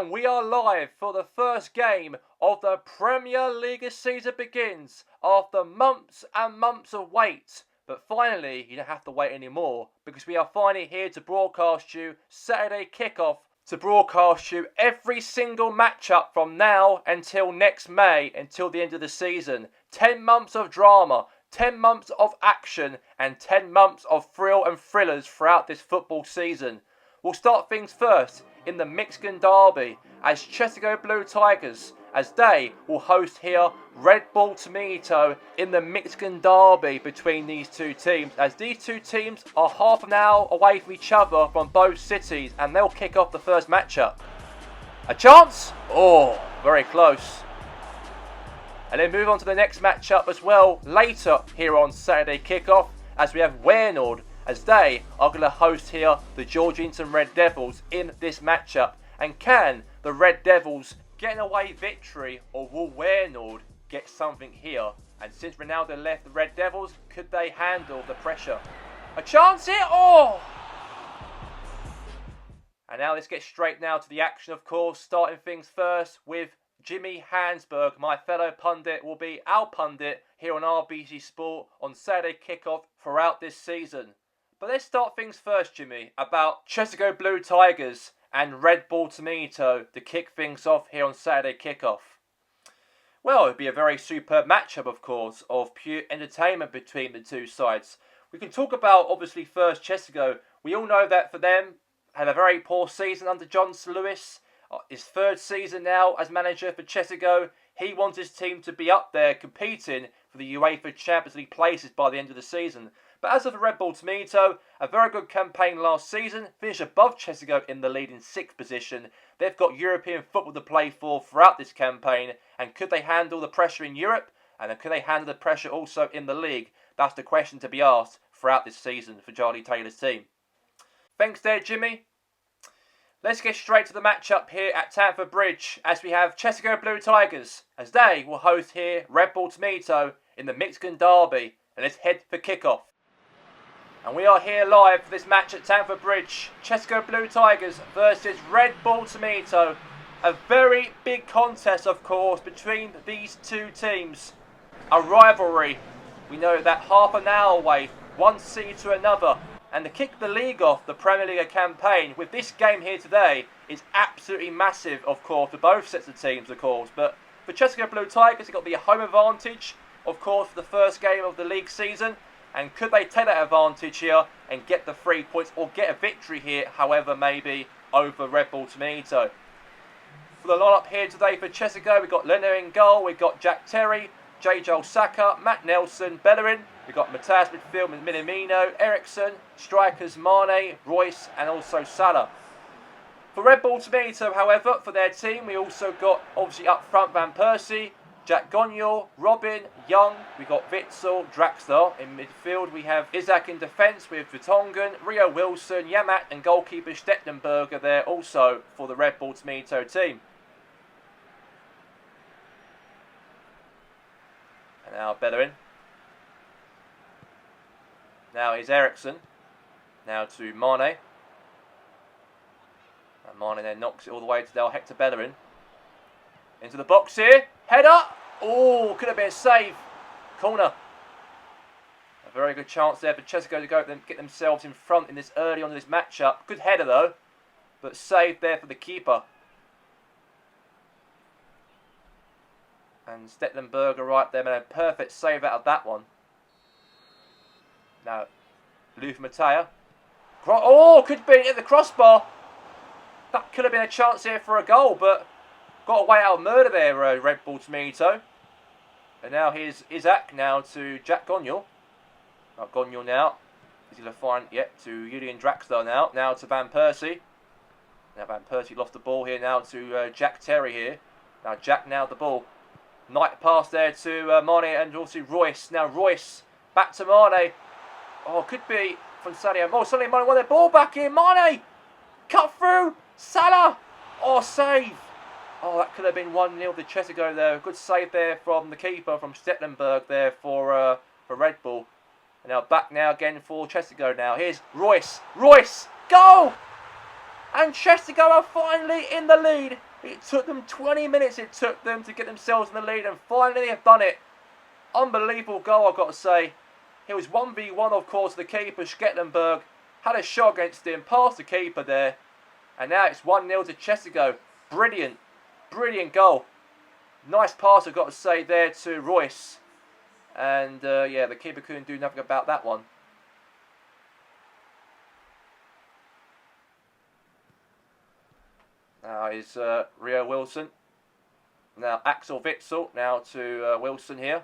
And we are live for the first game of the Premier League season begins after months and months of wait. But finally, you don't have to wait anymore because we are finally here to broadcast you Saturday kickoff, to broadcast you every single matchup from now until next May, until the end of the season. 10 months of drama, 10 months of action and 10 months of thrill and thrillers throughout this football season. We'll start things first in the Mexican derby as Chestergo Blue Tigers, as they will host here Red Bull Tominto in the Mexican derby between these two teams, as these two teams are half an hour away from each other from both cities, and they'll kick off the first matchup. A chance? Oh, very close. And then move on to the next matchup as well later here on Saturday kickoff, as we have Weynoord, as they are going to host here the Georgehigton Red Devils in this matchup. And can the Red Devils get an away victory, or will Weynoord get something here? And since Ronaldo left the Red Devils, could they handle the pressure? A chance here? Oh! And now let's get straight now to the action, of course, starting things first with Jimmy Hansberg, my fellow pundit, will be our pundit here on RBC Sport on Saturday kickoff throughout this season. But let's start things first, Jimmy, about Chestergo Blue Tigers and Red Bull Tominto to kick things off here on Saturday kickoff. Well, it would be a very superb matchup, of course, of pure entertainment between the two sides. We can talk about, obviously, first Chestergo. We all know that for them, had a very poor season under John Lewis. His third season now as manager for Chestergo. He wants his team to be up there competing for the UEFA Champions League places by the end of the season. But as of the Red Bull Tominto, a very good campaign last season, finished above Chestergo in the lead in 6th position. They've got European football to play for throughout this campaign, and could they handle the pressure in Europe? And could they handle the pressure also in the league? That's the question to be asked throughout this season for Charlie Taylor's team. Thanks there, Jimmy. Let's get straight to the matchup here at Stamford Bridge, as we have Chestergo Blue Tigers, as they will host here Red Bull Tominto in the Mexican derby. And let's head for kickoff. And we are here live for this match at Stamford Bridge. Chestergo Blue Tigers versus Red Bull Tominto. A very big contest, of course, between these two teams. A rivalry. We know that half an hour away, one city to another. And to kick the league off, the Premier League campaign, with this game here today, is absolutely massive, of course, for both sets of teams, of course. But for Chestergo Blue Tigers, they've got the home advantage, of course, for the first game of the league season. And could they take that advantage here and get the 3 points, or get a victory here, however, maybe, over Red Bull Tominto? For the lineup here today for Chestergo, we've got Leno in goal, we've got Jack Terry, J. Joel Saka, Matt Nelson, Bellerin. We've got Matthias midfield with Minamino, Eriksson, strikers Mane, Royce and also Salah. For Red Bull Tominto, however, for their team, we also got, obviously up front, Van Persie, Jack Gonyol, Robin, Young, we've got Witsel, Draxler. In midfield, we have Isaac in defence with Vertonghen, Rio Wilson, Yamat and goalkeeper Stecklenburger there also for the Red Bull Tominto team. And now Bellerin. Now is Eriksson. Now to Mane. And Mane then knocks it all the way to Del Hector Bellerin. Into the box here. Header. Oh, could have been a save. Corner. A very good chance there for Chestergo to go get themselves in front in this early on in this matchup. Good header though. But saved there for the keeper. And Stecklenburger right there made a perfect save out of that one. Now, Luke Mattea. Oh, could be at the crossbar. That could have been a chance here for a goal, but got away out of murder there, Red Bull Tominto. And now here's Isaac now to Jack Gonyol. Gonyol now. He's going to find, to Julian Draxler now. Now to Van Persie. Now Van Persie lost the ball here now to Jack Terry here. Now Jack now the ball. Night pass there to Mane and also Royce. Now Royce back to Mane. Oh, could be from Sadio. Oh, suddenly Mane won their ball back in. Mane! Cut through! Salah! Oh, save! Oh, that could have been 1-0 to Chestergo there. Good save there from the keeper, from Stecklenburg there for Red Bull. And now back now again for Chestergo now. Here's Royce. Royce! Goal! And Chestergo are finally in the lead. It took them 20 minutes it took them to get themselves in the lead, and finally they've done it. Unbelievable goal, I've got to say. It was 1v1, of course. The keeper, Schetlenberg, had a shot against him, past the keeper there. And now it's 1-0 to Chestergo. Brilliant. Brilliant goal. Nice pass, I've got to say, there to Royce. And, yeah, the keeper couldn't do nothing about that one. Now is Rio Wilson. Now Axel Witsel. Now to Wilson here.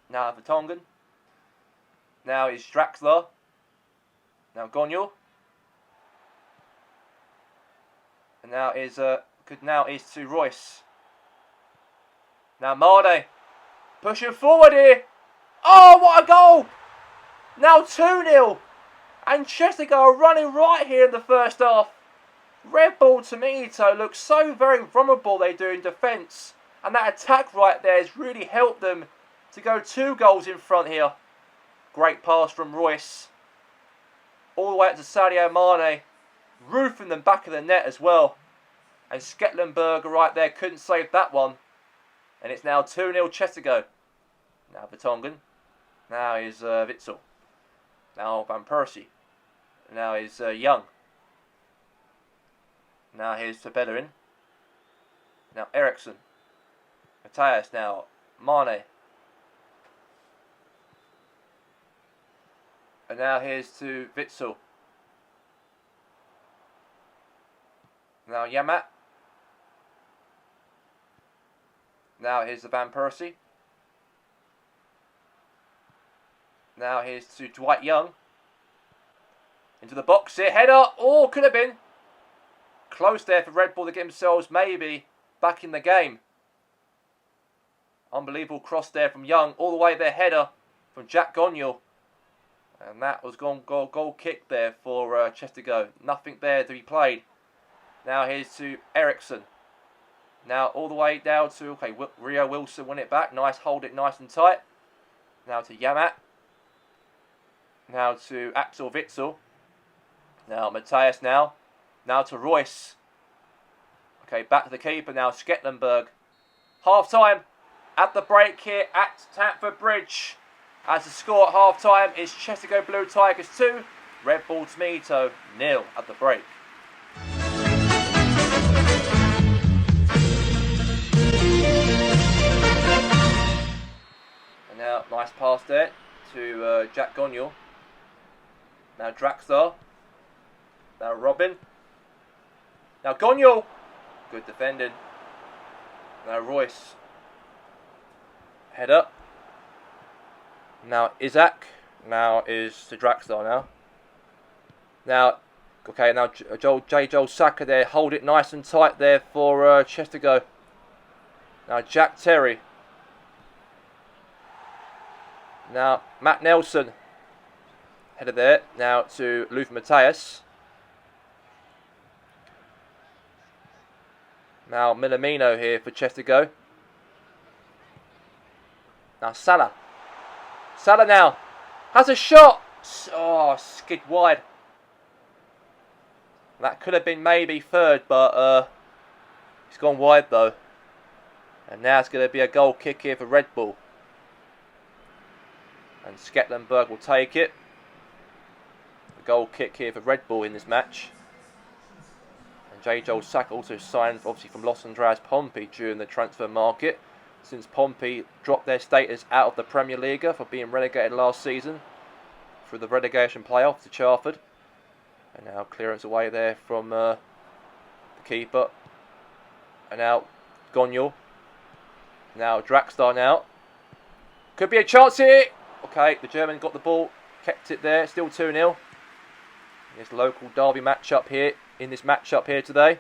Now Vertonghen. Now is Draxler. Now Gonyol. And now is to Royce. Now Made. Pushing forward here. Oh, what a goal! Now 2-0. And Chestergo are running right here in the first half. Red Bull Tominto looks so very vulnerable, they do, in defence. And that attack right there has really helped them to go 2 goals in front here. Great pass from Royce. All the way up to Sadio Mane. Roofing them back of the net as well. And Schetlenberg right there couldn't save that one. And it's now 2-0 Chestergo. Now Vertonghen. Now is Witsel. Now Van Persie. Now is Young. Now here's to Bellerin. Now Eriksson. Matthias now. Mane. And now here's to Witsel. Now Yamat. Now here's the Van Persie. Now here's to Dwight Young. Into the box here. Header. Oh, could have been. Close there for Red Bull to get themselves maybe back in the game. Unbelievable cross there from Young. All the way there. Header from Jack Gonyol. And that was goal kick there for Chestergo. Nothing there to be played. Now here's to Eriksson. Now all the way down to, okay, Rio Wilson won it back. Nice, hold it nice and tight. Now to Yamat. Now to Axel Witsel. Now Matthias now. Now to Royce. Okay, back to the keeper now, Schetlenberg. Half time at the break here at Stamford Bridge. As the score at half time is Chestergo Blue Tigers 2, Red Bull Tominto 0 at the break. And now, nice pass there to Jack Gonyol. Now Draxler. Now Robin. Now Gonyol. Good defending. Now Royce. Head up. Now Isaac. Now is to Draxler now. Now, okay, now Joel Saka there. Hold it nice and tight there for Chestergo. Now Jack Terry. Now Matt Nelson. Header there. Now to Luther Matthias. Now Minamino here for Chestergo. Now Salah. Salah now has a shot. Oh, skid wide. That could have been maybe third, but it's gone wide though. And now it's going to be a goal kick here for Red Bull. And Schetlenberg will take it. A goal kick here for Red Bull in this match. And Joel Saka also signed, obviously, from Los Andreas Pompey during the transfer market, since Pompey dropped their status out of the Premier League for being relegated last season through the relegation playoff to Charford. And now clearance away there from the keeper. And now Gonyol. Now Draxler now. Could be a chance here. Okay, the German got the ball, kept it there, still 2-0. This local derby matchup here, in this matchup here today.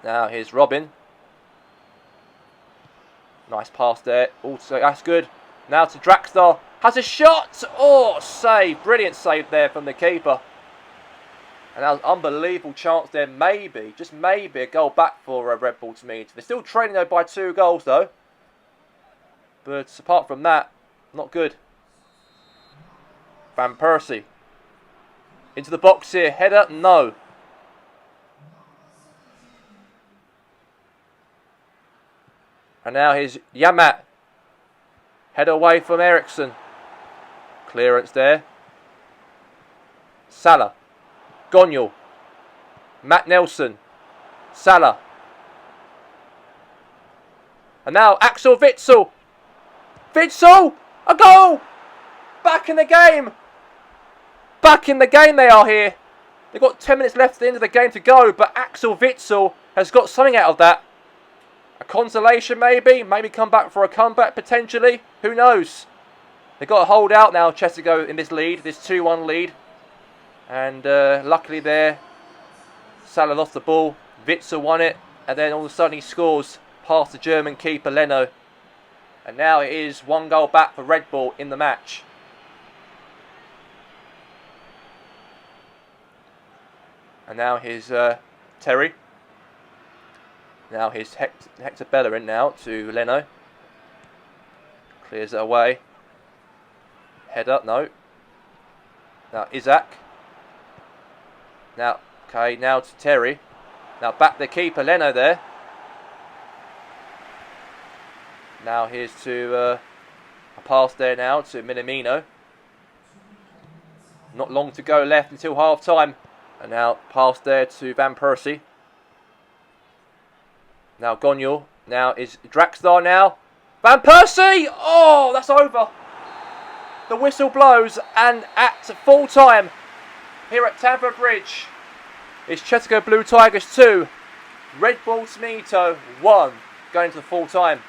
Now here's Robin. Nice pass there. Also, that's good. Now to Draxler. Has a shot. Oh, save. Brilliant save there from the keeper. And that was an unbelievable chance there. Maybe, just maybe, a goal back for Red Bull Tominto. They're still trailing though by 2 goals though. But apart from that, not good. Van Persie. Into the box here. Header? No. And now here's Yamat. Head away from Eriksson. Clearance there. Salah. Gonyol. Matt Nelson. Salah. And now Axel Witsel. Witsel! A goal! Back in the game! Back in the game they are here. They've got 10 minutes left at the end of the game to go, but Axel Witsel has got something out of that. A consolation maybe? Maybe come back for a comeback potentially? Who knows? They've got to hold out now, Chestergo, in this lead, this 2-1 lead. And luckily there, Salah lost the ball, Witsel won it, and then all of a sudden he scores past the German keeper Leno. And now it is 1 goal back for Red Bull in the match. And now here's Terry. Now here's Hector Bellerin now to Leno. Clears it away. Head up, no. Now Isaac. Now, okay, now to Terry. Now back the keeper, Leno there. Now here's to a pass there now to Minamino. Not long to go left until half time. And now pass there to Van Persie. Now Gonyol. Now is Draxler now. Van Persie! Oh, that's over. The whistle blows, and at full time here at Stamford Bridge, it's Chestergo Blue Tigers 2, Red Bull Tominto 1, going to the full time.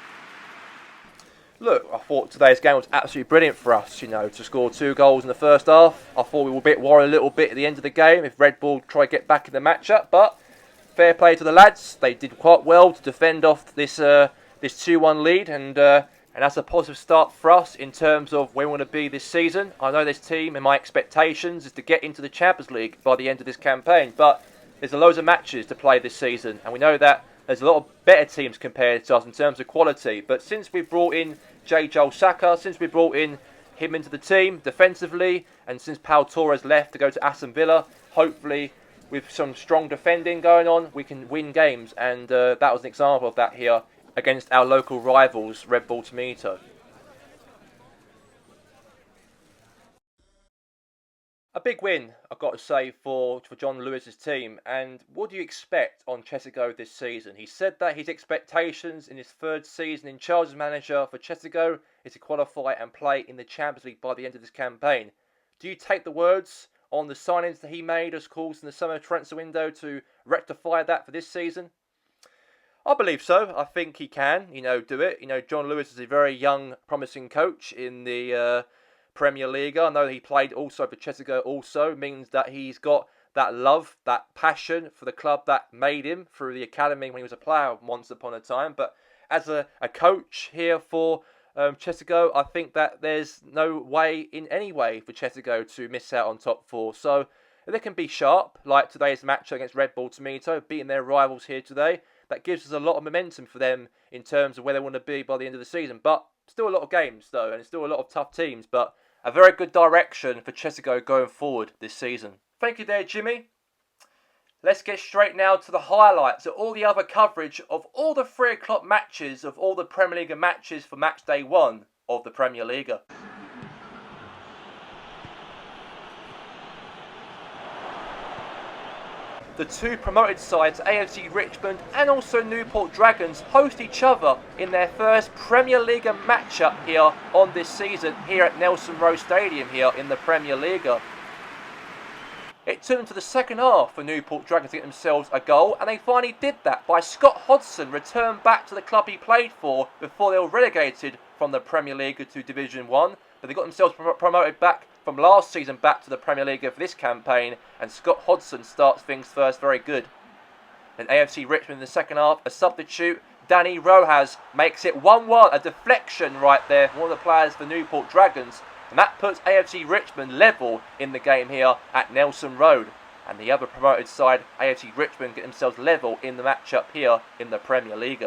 Look, I thought today's game was absolutely brilliant for us, to score 2 goals in the first half. I thought we were a bit worried a little bit at the end of the game if Red Bull try to get back in the matchup, but fair play to the lads. They did quite well to defend off this 2-1 lead, and that's a positive start for us in terms of where we want to be this season. I know this team, and my expectations is to get into the Champions League by the end of this campaign, but there's loads of matches to play this season, and we know that there's a lot of better teams compared to us in terms of quality. But since we've brought in Joel Saka, since we brought in him into the team defensively, and since Pau Torres left to go to Aston Villa, hopefully with some strong defending going on, we can win games. And that was an example of that here against our local rivals, Red Bull Tominto. A big win, I've got to say, for John Lewis's team. And what do you expect on Chestergo this season? He said that his expectations in his 3rd season in charge as manager for Chestergo is to qualify and play in the Champions League by the end of this campaign. Do you take the words on the signings that he made as calls in the summer transfer window to rectify that for this season? I believe so. I think he can, do it. John Lewis is a very young, promising coach in the Premier League. I know he played also for Chestergo also, means that he's got that love, that passion for the club that made him through the academy when he was a player once upon a time. But as a coach here for Chestergo, I think that there's no way in any way for Chestergo to miss out on top 4. So they can be sharp, like today's match against Red Bull Tominto, beating their rivals here today. That gives us a lot of momentum for them in terms of where they want to be by the end of the season. But still a lot of games, though, and still a lot of tough teams. But a very good direction for Chestergo going forward this season. Thank you there, Jimmy. Let's get straight now to the highlights of all the other coverage of all the 3 o'clock matches of all the Premier League matches for match day 1 of the Premier League. The 2 promoted sides, AFC Richmond and also Newport Dragons, host each other in their first Premier League matchup here on this season here at Nelson Road Stadium here in the Premier League. It took them to the second half for Newport Dragons to get themselves a goal, and they finally did that by Scott Hodgson returned back to the club he played for before they were relegated from the Premier League to Division 1. But they got themselves promoted back from last season back to the Premier League for this campaign, and Scott Hodgson starts things first very good. Then AFC Richmond in the second half, a substitute, Danny Rojas makes it 1-1, a deflection right there from one of the players for Newport Dragons, and that puts AFC Richmond level in the game here at Nelson Road. And the other promoted side, AFC Richmond, get themselves level in the matchup here in the Premier League.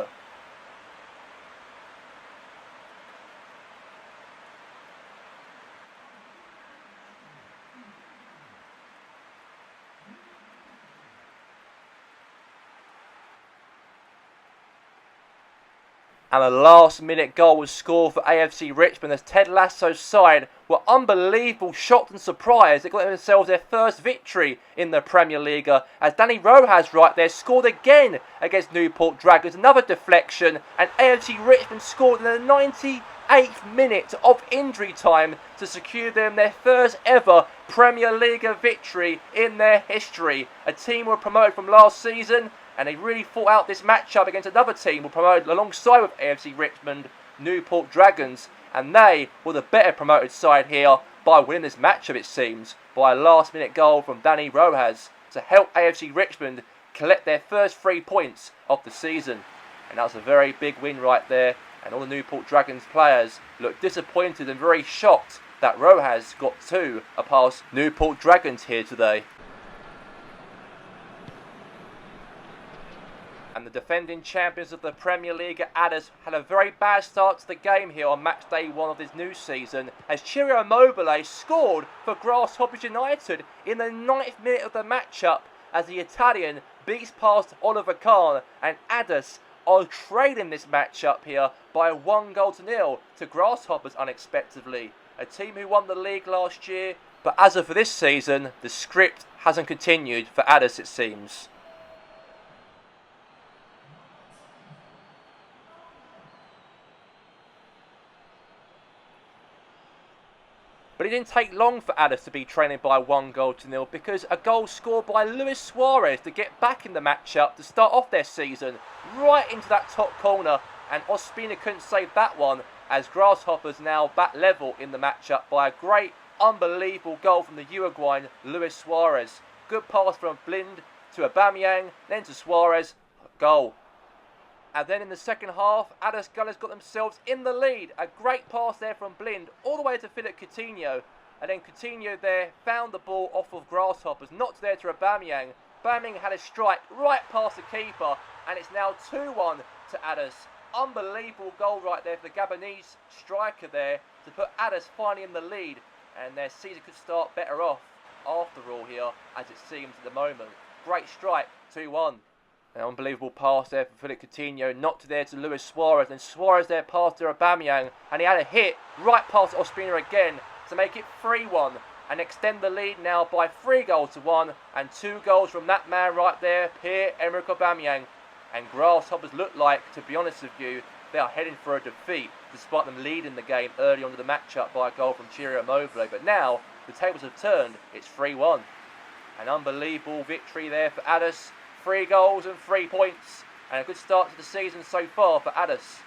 And a last minute goal was scored for AFC Richmond as Ted Lasso's side were unbelievable, shocked and surprised. They got themselves their first victory in the Premier League as Danny Rojas right there scored again against Newport Dragons. Another deflection, and AFC Richmond scored in the 98th minute of injury time to secure them their first ever Premier League victory in their history. A team were promoted from last season, and they really fought out this matchup against another team who promoted alongside with AFC Richmond, Newport Dragons. And they were the better promoted side here by winning this matchup, it seems, by a last minute goal from Danny Rojas to help AFC Richmond collect their first 3 points of the season. And that was a very big win right there. And all the Newport Dragons players looked disappointed and very shocked that Rojas got 2 past Newport Dragons here today. And the defending champions of the Premier League at Addis had a very bad start to the game here on match day 1 of this new season as Ciro Immobile scored for Grasshoppers United in the 9th minute of the matchup as the Italian beats past Oliver Kahn, and Addis are trading this matchup here by 1-0 to Grasshoppers unexpectedly. A team who won the league last year, but as of for this season, the script hasn't continued for Addis, it seems. But it didn't take long for Addis to be trailing by 1-0 because a goal scored by Luis Suarez to get back in the matchup to start off their season right into that top corner, and Ospina couldn't save that one as Grasshoppers now back level in the matchup by a great, unbelievable goal from the Uruguayan Luis Suarez. Good pass from Blind to Aubameyang, then to Suarez, goal. And then in the second half, Addis Gunners got themselves in the lead. A great pass there from Blind all the way to Philip Coutinho. And then Coutinho there found the ball off of Grasshoppers, knocked there to Aubameyang. Aubameyang had a strike right past the keeper, and it's now 2-1 to Addis. Unbelievable goal right there for the Gabonese striker there to put Addis finally in the lead. And their season could start better off after all here, as it seems at the moment. Great strike, 2-1. An unbelievable pass there from Philip Coutinho, knocked there to Luis Suarez, and Suarez there passed to Aubameyang, and he had a hit right past Ospina again to make it 3-1 and extend the lead now by 3-1, and 2 goals from that man right there, Pierre-Emerick Aubameyang. And Grasshoppers look like, to be honest with you, they are heading for a defeat despite them leading the game early on in the matchup by a goal from Ciro Immobile. But now the tables have turned, it's 3-1. An unbelievable victory there for Addis. 3 goals and 3 points, and a good start to the season so far for Addis.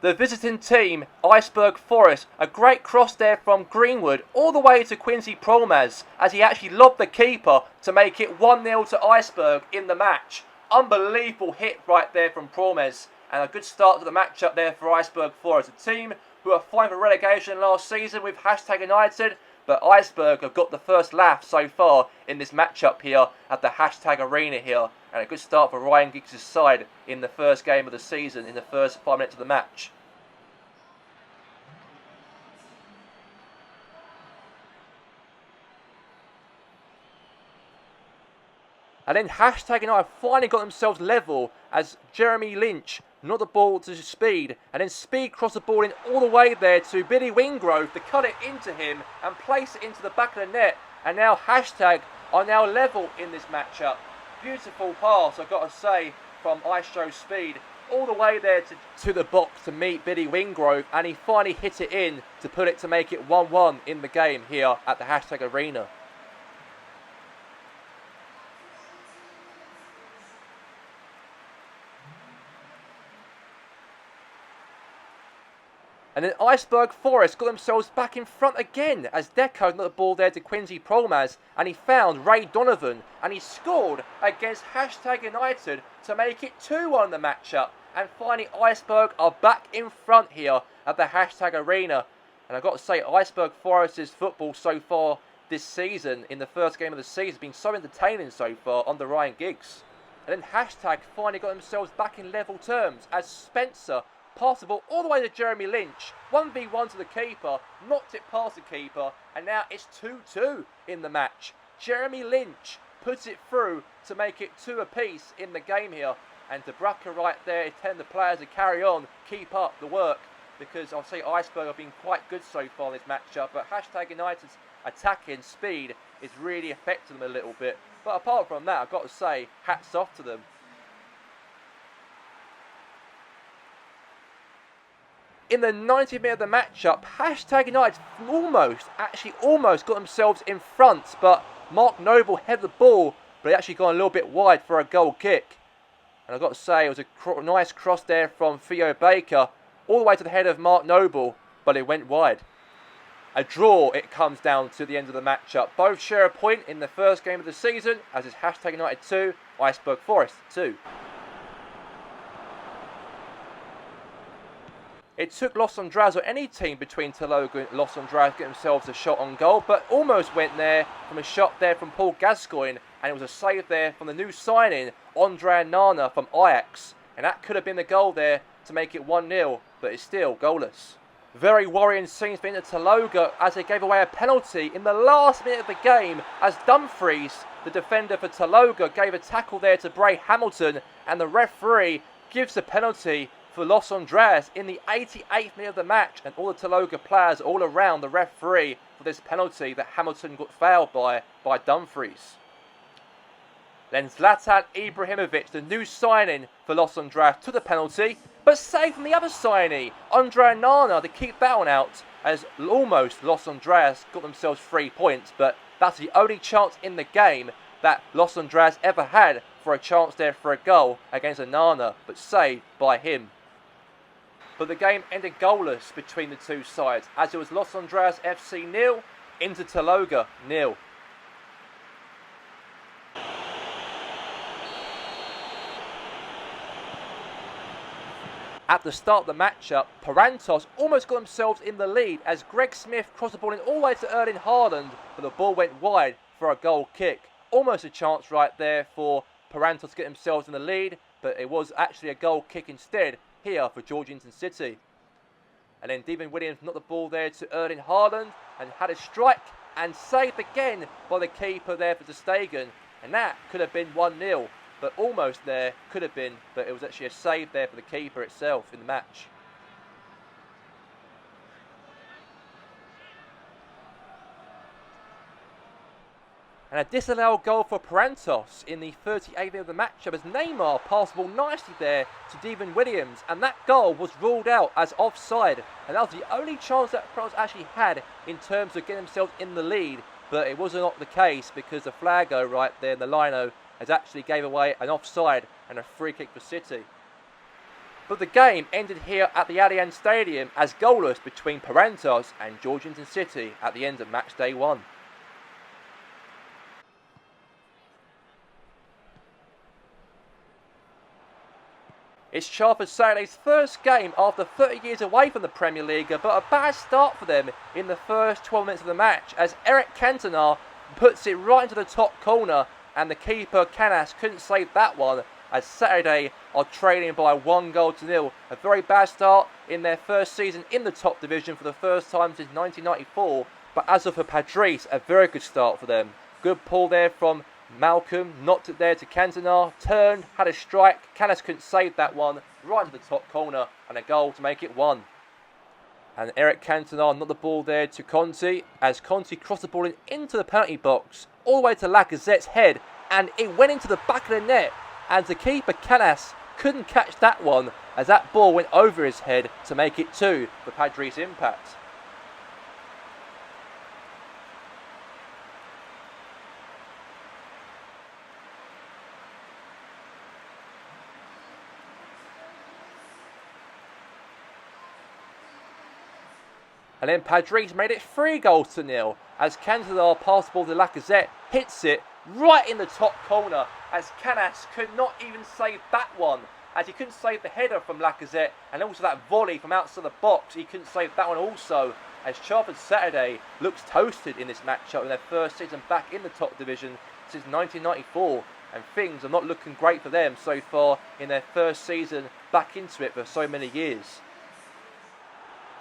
The visiting team, Iceberg Forest, a great cross there from Greenwood all the way to Quincy Promes as he actually lobbed the keeper to make it 1-0 to Iceberg in the match. Unbelievable hit right there from Promes, and a good start to the matchup there for Iceberg Forest, a team who are fighting for relegation last season with #United, but Iceberg have got the first laugh so far in this matchup here at the #Arena here, and a good start for Ryan Giggs' side in the first game of the season in the first 5 minutes of the match. And then #United finally got themselves level as Jeremy Lynch knocked the ball to Speed, and then Speed crossed the ball in all the way there to Billy Wingrove to cut it into him and place it into the back of the net. And now # are now level in this matchup. Beautiful pass, I've got to say, from Ice Speed all the way there to the box to meet Billy Wingrove, and he finally hit it in to put it to make it 1-1 in the game here at the #Arena. And then Iceberg Forest got themselves back in front again as Deco knocked the ball there to Quincy Promes, and he found Ray Donovan, and he scored against #United to make it 2-1 in the matchup. And finally Iceberg are back in front here at the #Arena. And I've got to say, Iceberg Forest's football so far this season, in the first game of the season, has been so entertaining so far under Ryan Giggs. And then finally got themselves back in level terms as Spencer passed the ball all the way to Jeremy Lynch, 1v1 to the keeper, knocked it past the keeper, and now it's 2-2 in the match. Jeremy Lynch puts it through to make it 2 apiece in the game here. And De Bruyne right there, telling the players to carry on, keep up the work, because I'll say Iceberg have been quite good so far in this matchup, but Hashtag United's attacking speed is really affecting them a little bit. But apart from that, I've got to say, hats off to them. In the 90th minute of the matchup, Hashtag United almost got themselves in front, but Mark Noble headed the ball, but it actually gone a little bit wide for a goal kick. And I've got to say, it was a nice cross there from Theo Baker, all the way to the head of Mark Noble, but it went wide. A draw it comes down to the end of the matchup. Both share a point in the first game of the season, as is Hashtag United 2, Iceberg Forest 2. It took Los Andras or any team between Teloga and Los Andras to get themselves a shot on goal, but almost went there from a shot there from Paul Gascoigne, and it was a save there from the new signing, Andre Nana from Ajax. And that could have been the goal there to make it 1-0, but it's still goalless. Very worrying scenes for Teloga as they gave away a penalty in the last minute of the game, as Dumfries, the defender for Teloga, gave a tackle there to Bray Hamilton, and the referee gives the penalty for Los Andras in the 88th minute of the match, and all the Teloga players all around the referee for this penalty that Hamilton got fouled by Dumfries. Then Zlatan Ibrahimovic, the new signing for Los Andras, took the penalty, but saved from the other signee, Andre Nana, to keep that one out, as almost Los Andras got themselves 3 points, but that's the only chance in the game that Los Andras ever had for a chance there for a goal against a Nana, but saved by him. But the game ended goalless between the two sides, as it was Los Andras FC 0, Inter Teloga 0. At the start of the matchup, Parantos almost got themselves in the lead as Greg Smith crossed the ball in all the way to Erling Haaland, but the ball went wide for a goal kick. Almost a chance right there for Parantos to get themselves in the lead, but it was actually a goal kick instead here for Georgehigton City. And then Devin Williams knocked the ball there to Erling Haaland and had a strike and saved again by the keeper there for Ter Stegen, and that could have been 1-0. But almost there, could have been, but it was actually a save there for the keeper itself in the match. And a disallowed goal for Parantos in the 38th minute of the matchup as Neymar passed the ball nicely there to Devin Williams, and that goal was ruled out as offside, and that was the only chance that Parantos actually had in terms of getting themselves in the lead, but it was not the case because the flaggo right there in the lino has actually gave away an offside and a free kick for City. But the game ended here at the Allianz Stadium as goalless between Parantos and Georgehigton City at the end of match day 1. It's Chelford Saturday's first game after 30 years away from the Premier League, but a bad start for them in the first 12 minutes of the match as Eric Cantona puts it right into the top corner, and the keeper Canas couldn't save that one as Saturday are trailing by 1-0. A very bad start in their first season in the top division for the first time since 1994. But as for Padres, a very good start for them. Good pull there from Malcolm, knocked it there to Cantona, turned, had a strike. Canas couldn't save that one, right into the top corner, and a goal to make it 1. And Eric Cantona knocked the ball there to Conti as Conti crossed the ball into the penalty box, all the way to Lacazette's head, and it went into the back of the net, and the keeper Canas couldn't catch that one as that ball went over his head to make it 2 for Padres Impact. And then Padres made it 3-0 as Cantona passed the ball to Lacazette, hits it right in the top corner as Canas could not even save that one, as he couldn't save the header from Lacazette, and also that volley from outside the box, he couldn't save that one also, as Chelford Saturday looks toasted in this matchup in their first season back in the top division since 1994, and things are not looking great for them so far in their first season back into it for so many years.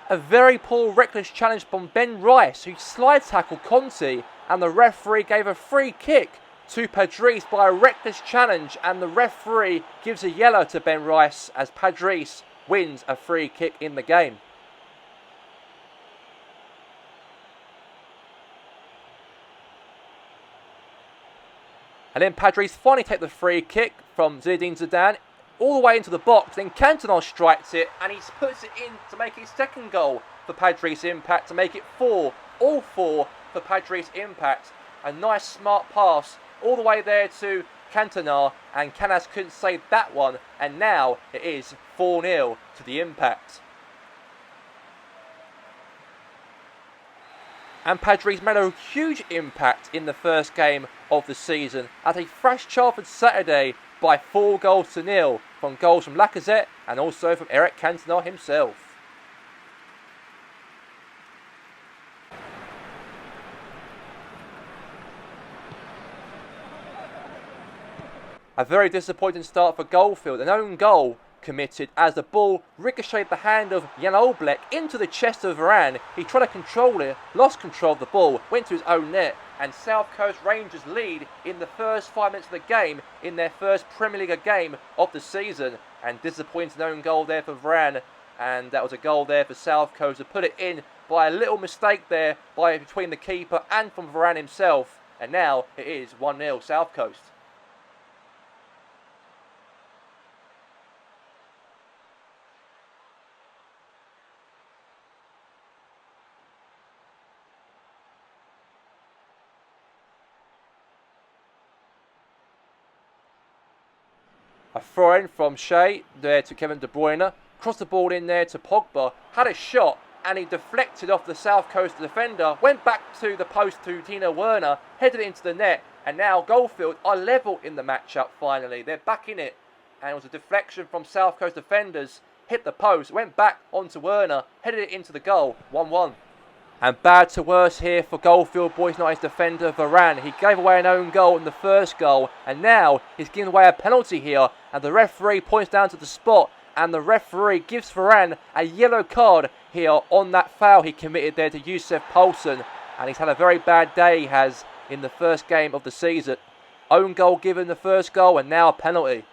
A very poor reckless challenge from Ben Rice, who slide tackled Conti, and the referee gave a free kick to Padres by a reckless challenge, and the referee gives a yellow to Ben Rice as Padres wins a free kick in the game. And then Padres finally take the free kick from Zinedine Zidane all the way into the box. Then Cantona strikes it and he puts it in to make his second goal for Padres Impact, to make it all four for Padres Impact. A nice smart pass all the way there to Cantona, and Canas couldn't save that one, and now it is 4-0 to the Impact. And Padres made a huge impact in the first game of the season as they thrashed Charlton Saturday by 4-0 from goals from Lacazette and also from Eric Cantona himself. A very disappointing start for Goldfield. An own goal committed as the ball ricocheted the hand of Jan Oblek into the chest of Varane. He tried to control it, lost control of the ball, went to his own net, and South Coast Rangers lead in the first 5 minutes of the game in their first Premier League game of the season. And disappointing own goal there for Varane, and that was a goal there for South Coast to put it in by a little mistake there between the keeper and from Varane himself. And now it is 1-0 South Coast. A throw-in from Shea there to Kevin De Bruyne. Crossed the ball in there to Pogba. Had a shot and he deflected off the South Coast defender. Went back to the post to Timo Werner. Headed into the net. And now Goldfield are level in the matchup finally. They're back in it. And it was a deflection from South Coast defenders. Hit the post. Went back onto Werner. Headed it into the goal. 1-1. And bad to worse here for Goldfield Boys United's defender Varane. He gave away an own goal in the first goal, and now he's giving away a penalty here, and the referee points down to the spot, and the referee gives Varane a yellow card here on that foul he committed there to Youssef Poulsen, and he's had a very bad day, he has, in the first game of the season. Own goal given the first goal, and now a penalty.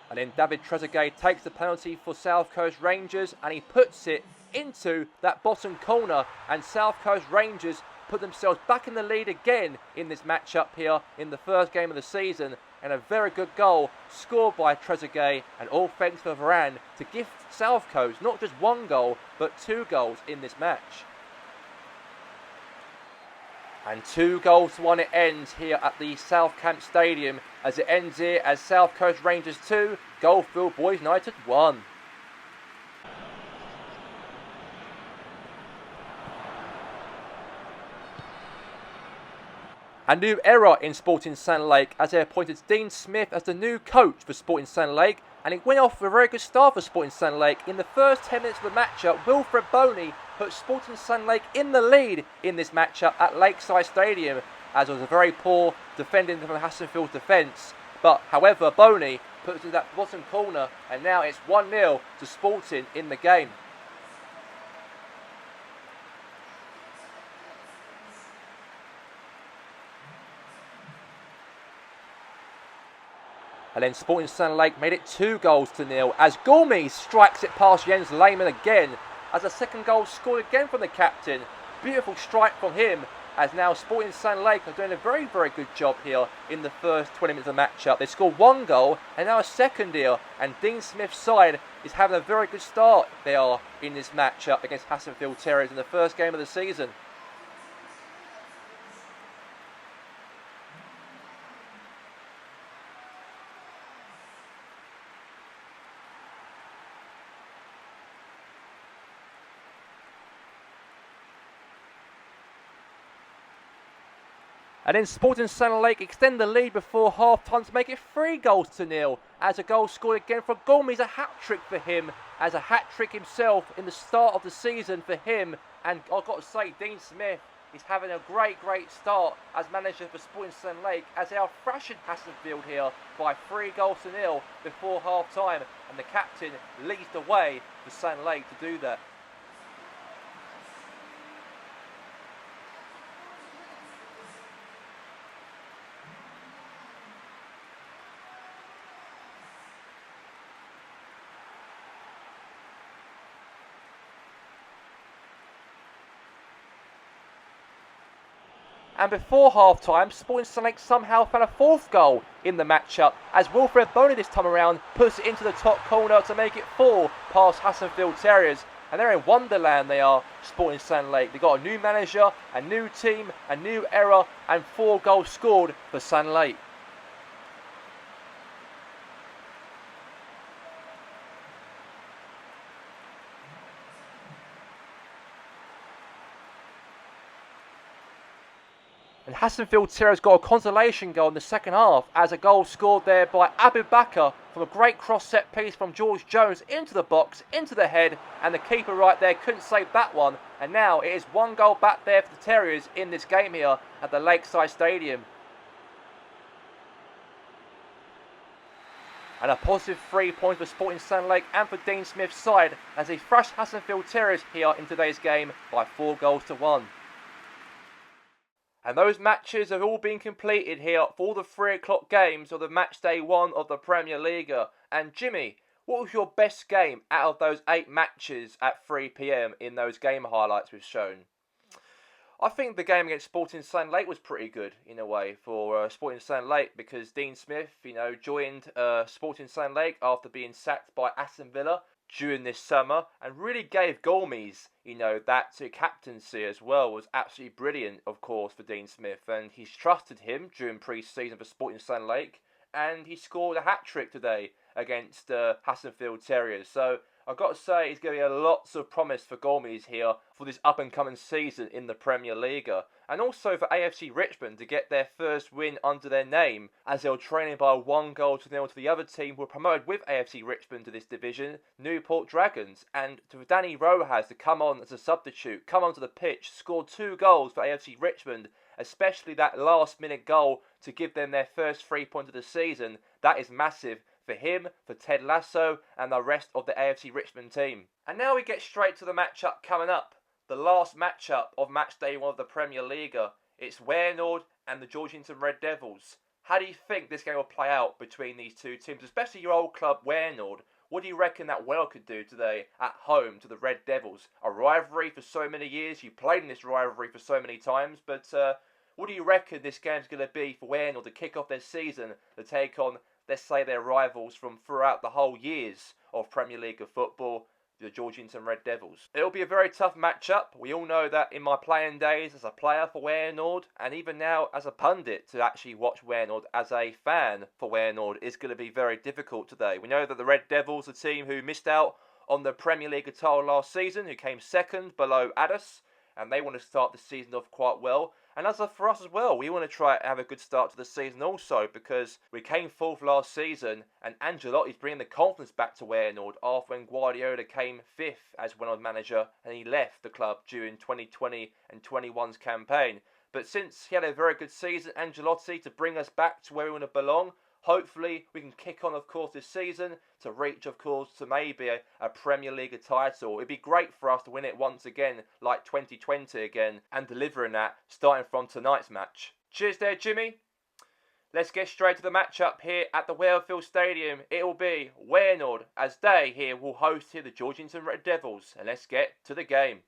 And then David Trezeguet takes the penalty for South Coast Rangers and he puts it into that bottom corner, and South Coast Rangers put themselves back in the lead again in this matchup here in the first game of the season, and a very good goal scored by Trezeguet, and all thanks for Varane to give South Coast not just one goal but 2 goals in this match. And 2-1 it ends here at the South Camp Stadium, as it ends here as South Coast Rangers 2, Goldfield Boys United 1. A new era in Sporting Sand Lake as they appointed Dean Smith as the new coach for Sporting Sand Lake, and it went off with a very good start for Sporting Sand Lake. In the first 10 minutes of the matchup, Wilfred Boney put Sporting Sand Lake in the lead in this matchup at Lakeside Stadium, as it was a very poor defending from Hassenfield's defence. But however, Boney puts it in that bottom corner, and now it's 1-0 to Sporting in the game. And then Sporting Sand Lake made it 2-0 as Gourmet strikes it past Jens Lehmann again, as a second goal scored again from the captain. Beautiful strike from him, as now Sporting Sand Lake are doing a very, very good job here in the first 20 minutes of the matchup. They scored 1 goal and now a second here, and Dean Smith's side is having a very good start they are in this matchup against Hassenfield Terriers in the first game of the season. And then Sporting Sand Lake extend the lead before half-time to make it 3-0, as a goal scored again for Gourmet. A hat-trick for him, as a hat-trick himself in the start of the season for him. And I've got to say, Dean Smith is having a great, great start as manager for Sporting Sand Lake, as they are thrashing Hassenfield here by 3-0 before half-time, and the captain leads the way for Sand Lake to do that. And before half-time, Sporting St Lake somehow found a fourth goal in the matchup as Wilfred Boney this time around puts it into the top corner to make it 4 past Hassenfield Terriers. And they're in wonderland, they are, Sporting St Lake. They've got a new manager, a new team, a new era, and 4 goals scored for St Lake. And Hassenfield Terriers got a consolation goal in the second half as a goal scored there by Abu Bakr from a great cross set piece from George Jones into the box, into the head, and the keeper right there couldn't save that one. And now it is 1 goal back there for the Terriers in this game here at the Lakeside Stadium. And a positive 3 points for Sporting St Lake and for Dean Smith's side as they thrashed Hassenfield Terriers here in today's game by 4 goals to 1. And those matches have all been completed here for all the 3 o'clock games of the match day 1 of the Premier League. And Jimmy, what was your best game out of those 8 matches at 3 PM in those game highlights we've shown? I think the game against Sporting St Lake was pretty good in a way for Sporting St Lake because Dean Smith, joined Sporting St Lake after being sacked by Aston Villa during this summer and really gave Gourmet's, that captaincy as well was absolutely brilliant, of course, for Dean Smith. And he's trusted him during pre-season for Sporting St Lake and he scored a hat-trick today against Hassenfield Terriers. So I've got to say, he's going to be lots of promise for Gourmet's here for this up-and-coming season in the Premier League. And also for AFC Richmond to get their first win under their name as they were trailing by 1 goal to 0 to the other team who were promoted with AFC Richmond to this division, Newport Dragons. And for Danny Rojas to come on as a substitute, come onto the pitch, score 2 goals for AFC Richmond, especially that last-minute goal to give them their first 3 points of the season, that is massive for him, for Ted Lasso and the rest of the AFC Richmond team. And now we get straight to the matchup coming up. The last matchup of match day 1 of the Premier League. It's Weynoord and the Georgehigton Red Devils. How do you think this game will play out between these two teams, especially your old club Weynoord? What do you reckon that Weynoord could do today at home to the Red Devils? A rivalry for so many years. You played in this rivalry for so many times, but what do you reckon this game's going to be for Weynoord to kick off their season to take on, let's say, their rivals from throughout the whole years of Premier League of football, the Georgehigton Red Devils? It'll be a very tough matchup. We all know that in my playing days as a player for Weynoord, and even now as a pundit to actually watch Weynoord as a fan for Weynoord is going to be very difficult today. We know that the Red Devils, a team who missed out on the Premier League title last season, who came second below Addis, and they want to start the season off quite well. And as for us as well, we want to try and have a good start to the season also because we came 4th last season and Angelotti's bringing the confidence back to Weynoord after when Guardiola came 5th as Weynoord manager and he left the club during 2020 and 21's campaign. But since he had a very good season, Angelotti, to bring us back to where we want to belong, hopefully we can kick on, of course, this season to reach, of course, to maybe a Premier League title. It'd be great for us to win it once again, like 2020 again, and delivering that starting from tonight's match. Cheers there, Jimmy. Let's get straight to the matchup here at the Weyfield Stadium. It will be Weynoord as they here will host here the Georgehigton Red Devils. And let's get to the game.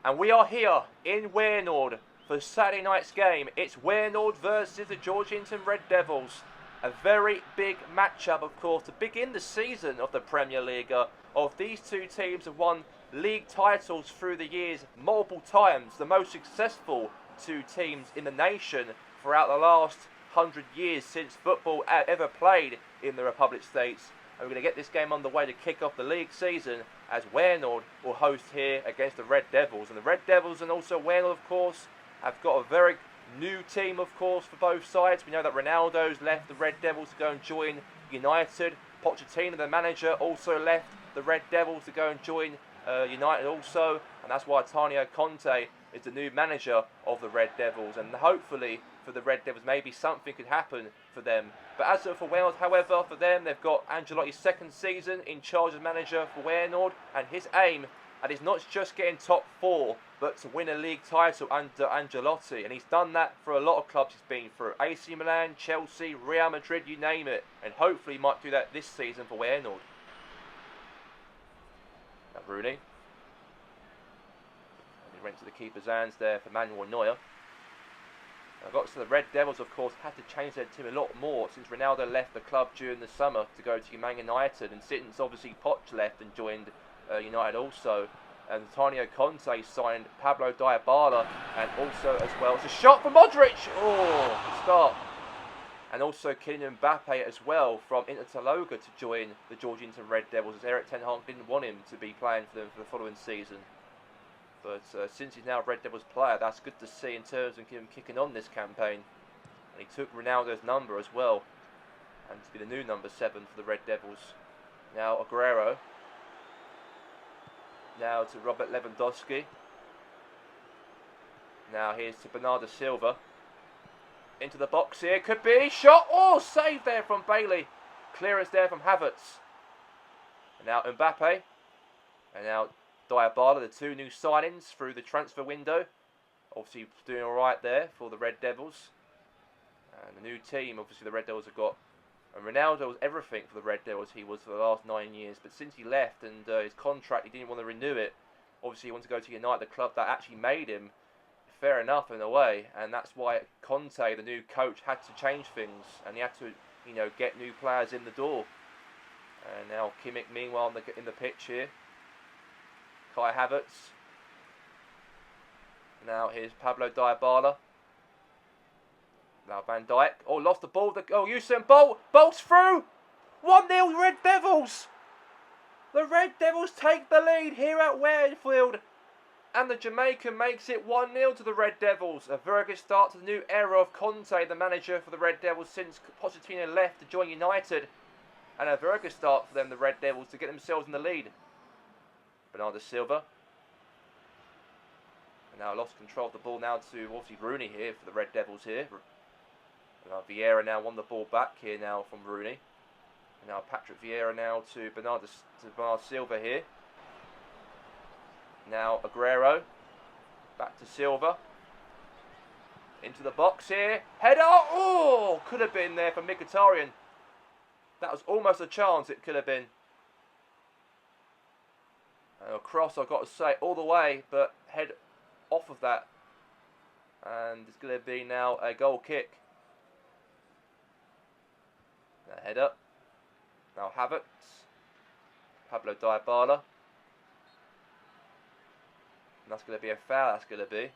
And we are here in Weynoord for Saturday night's game. It's Weynoord versus the Georgehigton Red Devils. A very big matchup, of course, to begin the season of the Premier League. Of these two teams have won league titles through the years multiple times. The most successful 2 teams in the nation throughout the last 100 years since football ever played in the Republic States. And we're going to get this game underway to kick off the league season as Weynoord will host here against the Red Devils. And the Red Devils and also Weynoord, of course, have got a very new team, of course, for both sides. We know that Ronaldo's left the Red Devils to go and join United. Pochettino, the manager, also left the Red Devils to go and join United also. And that's why Antonio Conte is the new manager of the Red Devils. And hopefully for the Red Devils, maybe something could happen for them. But as for Weynoord, however, for them, they've got Angelotti's 2nd season in charge as manager for Weynoord. And his aim, and it's not just getting top 4, but to win a league title under Angelotti. And he's done that for a lot of clubs he's been through. AC Milan, Chelsea, Real Madrid, you name it. And hopefully he might do that this season for Weynoord. Now Rooney. He went to the keeper's hands there for Manuel Neuer. I got to the Red Devils, of course, had to change their team a lot more since Ronaldo left the club during the summer to go to Man United, and since obviously Poch left and joined United also. And Antonio Conte signed Pablo Dybala, and also as well, it's a shot for Modric. Oh, good start. And also Kylian Mbappe as well from Inter Tominto to join the Georgehigton Red Devils, as Erik ten Hag didn't want him to be playing for them for the following season. But since he's now a Red Devils player, that's good to see in terms of him kicking on this campaign. And he took Ronaldo's number as well, and to be the new number 7 for the Red Devils. Now Aguero. Now to Robert Lewandowski. Now here's to Bernardo Silva. Into the box here, could be shot. Oh, save there from Bailey. Clearance there from Havertz. And now Mbappe. And now Dybala, the 2 new signings through the transfer window. Obviously doing alright there for the Red Devils. And the new team, obviously the Red Devils have got. And Ronaldo was everything for the Red Devils, he was for the last 9 years. But since he left and his contract, he didn't want to renew it. Obviously he wanted to go to United, the club that actually made him. Fair enough in a way. And that's why Conte, the new coach, had to change things. And he had to, get new players in the door. And now Kimmich, meanwhile, in the pitch here. Kai Havertz. Now here's Pablo Dybala. Now Van Dijk. Oh, lost the ball. Oh, Usain Bolt. Bolt's through. 1-0 Red Devils. The Red Devils take the lead here at Weynoord. And the Jamaican makes it 1-0 to the Red Devils. A very good start to the new era of Conte, the manager for the Red Devils, since Pochettino left to join United. And a very good start for them, the Red Devils, to get themselves in the lead. Bernardo Silva. And now lost control of the ball now to obviously Rooney here for the Red Devils here. Vieira now won the ball back here now from Rooney. And now Patrick Vieira now to Bernardo Silva here. Now Aguero. Back to Silva. Into the box here. Header! Oh! Could have been there for Mkhitaryan. That was almost a chance, it could have been. And a cross, I've got to say, all the way, but head off of that. And it's going to be now a goal kick. Now head up. Now Havertz. Pablo Dybala. And that's going to be a foul, that's going to be.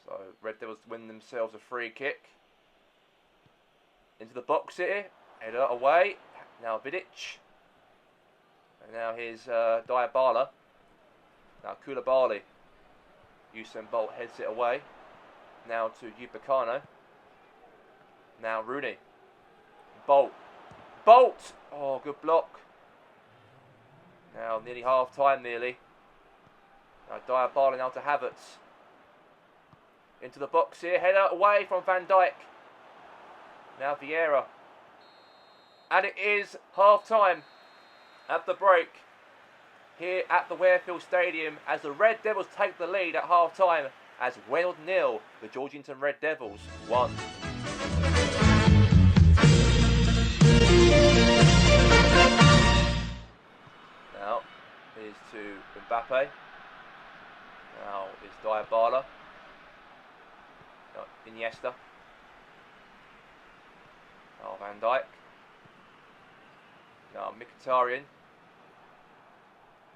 So, Red Devils win themselves a free kick. Into the box here. Header away. Now Vidic. And now here's Dybala. Now Koulibaly. Usain Bolt heads it away. Now to Upamecano. Now Rooney. Bolt. Bolt! Oh, good block. Now nearly half time nearly. Now Dybala now to Havertz. Into the box here. Header away from Van Dijk. Now Vieira. And it is half time at the break here at the Weynoord Stadium as the Red Devils take the lead at half time as Weynoord 0, the Georgehigton Red Devils 1. Now here's to Mbappe. Now is Dybala. Iniesta. Now Van Dijk. Now Mkhitaryan.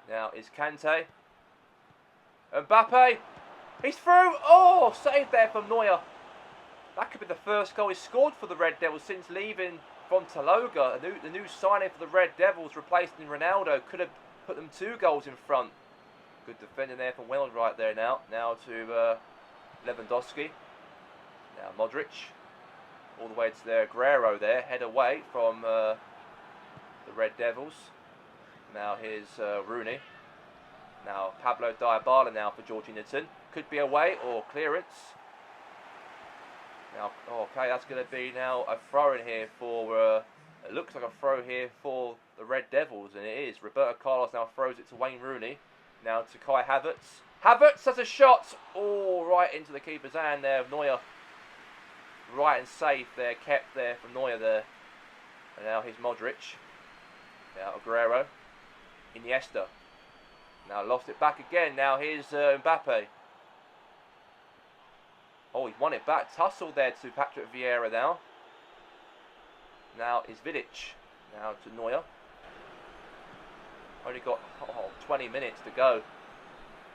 Now is Kante. Mbappe. He's through. Oh, saved there from Neuer. That could be the first goal he's scored for the Red Devils since leaving from Taloga. The new signing for the Red Devils, replacing Ronaldo, could have put them 2 goals in front. Good defending there from Weynoord right there now. Now to Lewandowski. Now Modric. All the way to their Aguero there. Head away from the Red Devils. Now here's Rooney. Now Pablo Dybala now for Georgehigton. Could be away or clearance. Now, okay, that's going to be now a throw in here for, it looks like a throw here for the Red Devils, and it is. Roberto Carlos now throws it to Wayne Rooney. Now to Kai Havertz. Havertz has a shot! Oh, right into the keeper's hand there of Neuer. right and safe there, kept there from Neuer there. And now here's Modric. Now Aguero. Iniesta. Now lost it back again. Now here's Mbappe. Oh, he's won it back. Tussle there to Patrick Vieira now. Now is Vidic. Now to Neuer. Only got 20 minutes to go.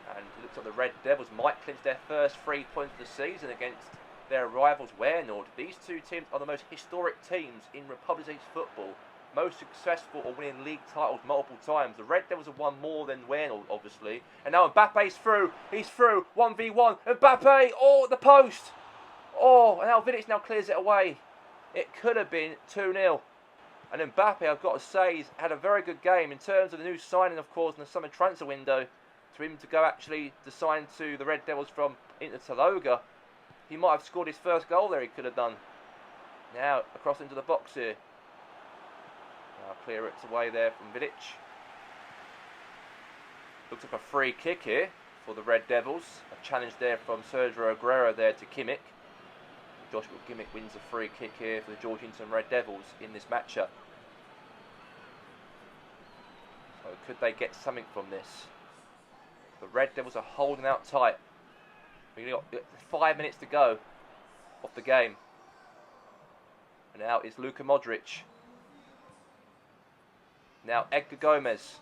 And it looks like the Red Devils might clinch their first 3 points of the season against their rivals Weynoord. These two teams are the most historic teams in Republic of football. Most successful or winning league titles multiple times. The Red Devils have won more than Weynoord, obviously. And now Mbappe's through. He's through. 1v1. Mbappe. Oh, the post. Oh, and now Vidic now clears it away. It could have been 2-0. And Mbappe, I've got to say, he's had a very good game in terms of the new signing, of course, in the summer transfer window. To him to go actually to sign to the Red Devils from Chestergo. He might have scored his first goal there, he could have done. Now, across into the box here. Now, clear it away there from Vidic. Looks like a free kick here for the Red Devils. A challenge there from Sergio Aguero there to Kimmich. Joshua Kimmich wins a free kick here for the Georgehigton Red Devils in this matchup. So could they get something from this? The Red Devils are holding out tight. We've got 5 minutes to go of the game. And now it's Luka Modric. Now Edgar Gomez.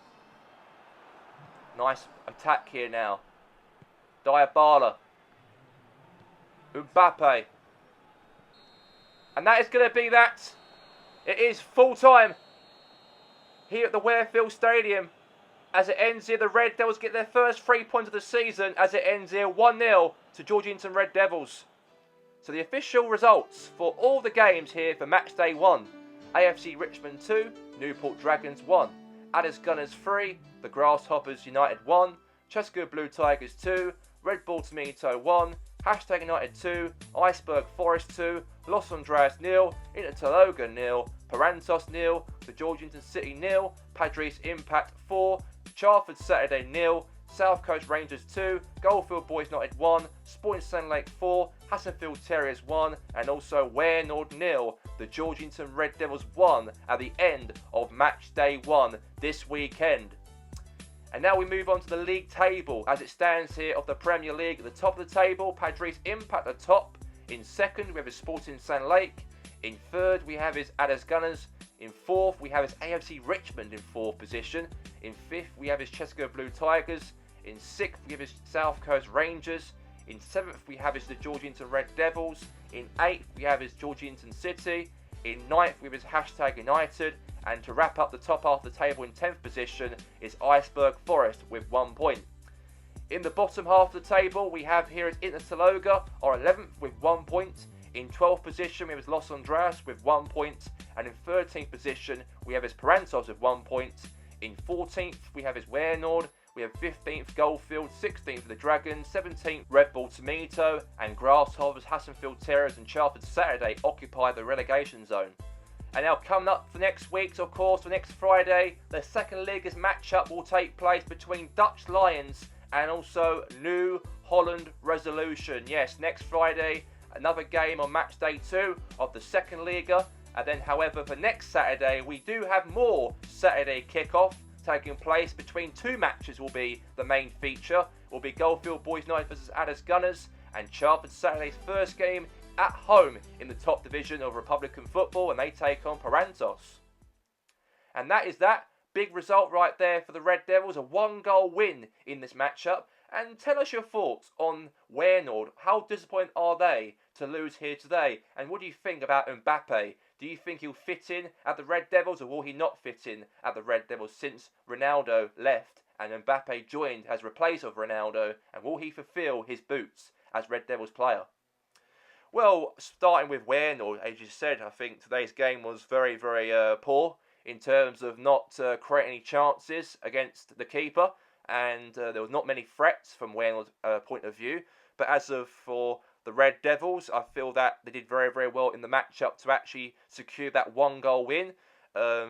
Nice attack here now. Dybala. Mbappe. And that is going to be that. It is full time here at the Wearfield Stadium. As it ends here, the Red Devils get their first 3 points of the season as it ends here 1-0 to Georgehigton Red Devils. So the official results for all the games here for match day 1. AFC Richmond 2, Newport Dragons 1. Addis Gunners 3, the Grasshoppers United 1. Chestergo Blue Tigers 2, Red Bull Tominto 1. Hashtag United 2, Iceberg Forest 2, Los Andreas 0, Intertaloga 0, Parantos 0, the Georgehigton City 0, Padres Impact 4, Charford Saturday 0, South Coast Rangers 2, Goldfield Boys United 1, Sporting Sun Lake 4, Hassenfield Terriers 1, and also Weynoord 0. The Georgehigton Red Devils 1 at the end of match day 1 this weekend. And now we move on to the league table as it stands here of the Premier League. At the top of the table, Padres Impact at the top. In second, we have his Sporting Sun Lake. In third, we have his Addis Gunners. In fourth, we have his AFC Richmond in fourth position. In fifth, we have his Chestergo Blue Tigers. In sixth, we have his South Coast Rangers. In seventh, we have his the Georgehigton Red Devils. In eighth, we have his Georgehigton City. In ninth, we have his Hashtag United. And to wrap up the top half of the table in 10th position is Iceberg Forest with 1 point. In the bottom half of the table, we have here is Intertaloga, or 11th with 1 point. In 12th position, we have Los Andreas with 1 point. And in 13th position, we have his Parantos with 1 point. In 14th, we have his Weynoord. We have 15th Goldfield, 16th for the Dragons, 17th Red Bull Tominto, and Grasshoppers, Hassenfield Terriers and Charford Saturday occupy the relegation zone. And now coming up for next week, of course, for next Friday, the second leaguers matchup will take place between Dutch Lions and also New Holland Resolution. Yes, next Friday, another game on match day 2 of the second Liga. And then, however, for next Saturday, we do have more Saturday kickoff taking place. Between 2 matches will be the main feature. Will be Goldfield Boys United versus Addis Gunners, and Charford Saturday's first game at home in the top division of Republican football, and they take on Parantos. And that is that. Big result right there for the Red Devils, a 1-goal win in this matchup. And tell us your thoughts on Weynoord. How disappointed are they to lose here today? And what do you think about Mbappe? Do you think he'll fit in at the Red Devils, or will he not fit in at the Red Devils since Ronaldo left and Mbappe joined as replace of Ronaldo? And will he fulfil his boots as Red Devils player? Well, starting with Weynoord, as you said, I think today's game was very, very poor in terms of not creating any chances against the keeper, and there was not many threats from Weynoord's point of view. But as of for the Red Devils, I feel that they did very, very well in the matchup to actually secure that 1-goal win.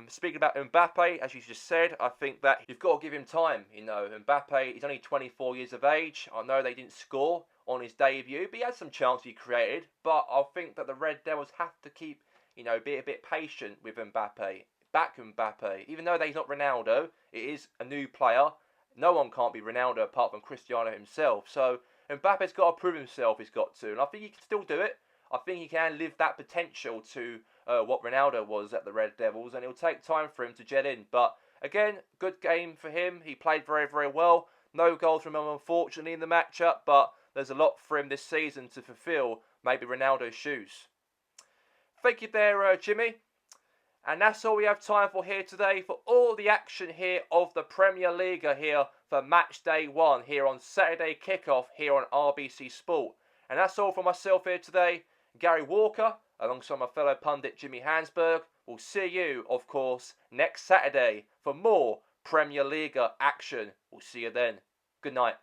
Speaking about Mbappe, as you just said, I think that you've got to give him time. You know, Mbappe, he's only 24 years of age. I know they didn't score on his debut, but he had some chances he created. But I think that the Red Devils have to keep, you know, be a bit patient with Mbappe. Back Mbappe. Even though he's not Ronaldo, it is a new player. No one can't be Ronaldo apart from Cristiano himself. So Mbappe's got to prove himself, he's got to. And I think he can still do it. I think he can live that potential to what Ronaldo was at the Red Devils. And it'll take time for him to jet in. But again, good game for him. He played very, very well. No goals from him, unfortunately, in the matchup. But there's a lot for him this season to fulfill maybe Ronaldo's shoes. Thank you there, Jimmy. And that's all we have time for here today for all the action here of the Premier League here for match day 1 here on Saturday kickoff here on RBC Sport. And that's all from myself here today, Gary Walker, alongside my fellow pundit Jimmy Hansberg. We'll see you, of course, next Saturday for more Premier League action. We'll see you then. Good night.